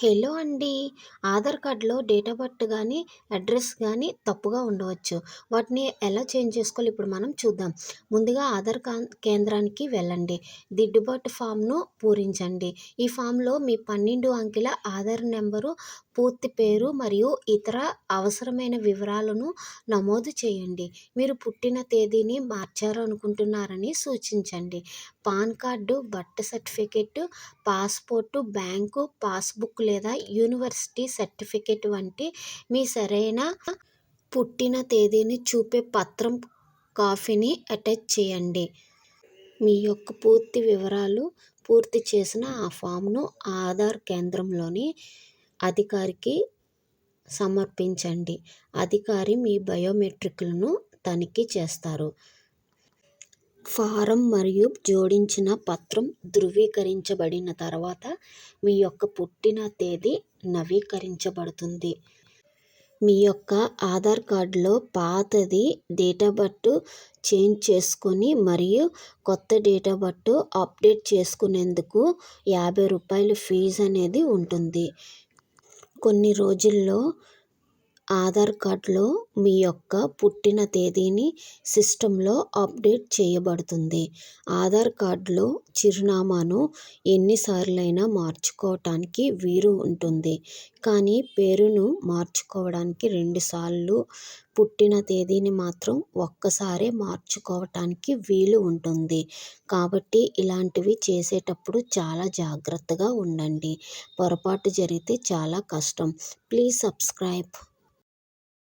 Hello అండి. ఆధార్ కార్డ్‌లో date of birth గానీ, అడ్రెస్ గానీ తప్పుగా ఉండవచ్చు. వాటిని ఎలా చేంజ్ చేసుకోవాలో ఇప్పుడు మనం చూద్దాం. ముందుగా ఆధార్ కేంద్రానికి వెళ్ళండి. దిద్దుబాటు ఫామ్‌ను పూరించండి. ఈ ఫామ్‌లో మీ 12 అంకెల ఆధార్ నంబరు, పూర్తి పేరు మరియు ఇతర అవసరమైన వివరాలను నమోదు చేయండి. మీరు పుట్టిన తేదీని మార్చాలనుకుంటున్నారని సూచించండి. Pan card, birth certificate, passport, bank passbook లేదా యూనివర్సిటీ సర్టిఫికేట్ వంటి మీ సరైన పుట్టిన తేదీని చూపే పత్రం కాపీని అటాచ్ చేయండి. మీ యొక్క పూర్తి వివరాలు పూర్తి చేసిన ఆ ఫామ్‌ను ఆధార్ కేంద్రంలోని అధికారికి సమర్పించండి. అధికారి మీ బయోమెట్రిక్‌లను తనిఖీ చేస్తారు. ఫారం మరియు జోడించిన పత్రం ధృవీకరించబడిన తర్వాత మీ యొక్క పుట్టిన తేదీ నవీకరించబడుతుంది. మీ యొక్క ఆధార్ కార్డులో పాతది డేట్ ఆఫ్ బర్త్ చేంజ్ చేసుకొని మరియు కొత్త డేట్ ఆఫ్ బర్త్ అప్డేట్ చేసుకునేందుకు రూ. 50 ఫీజు అనేది ఉంటుంది. కొన్ని రోజుల్లో ఆధార్ కార్డ్లో మీ యొక్క పుట్టిన తేదీని సిస్టంలో అప్డేట్ చేయబడుతుంది. ఆధార్ కార్డులో చిరునామాను ఎన్నిసార్లైనా మార్చుకోవటానికి వీలు ఉంటుంది, కానీ పేరును మార్చుకోవడానికి 2 సార్లు, పుట్టిన తేదీని మాత్రం ఒక్కసారే మార్చుకోవటానికి వీలు ఉంటుంది. కాబట్టి ఇలాంటివి చేసేటప్పుడు చాలా జాగ్రత్తగా ఉండండి. పొరపాటు జరిగితే చాలా కష్టం. Please subscribe.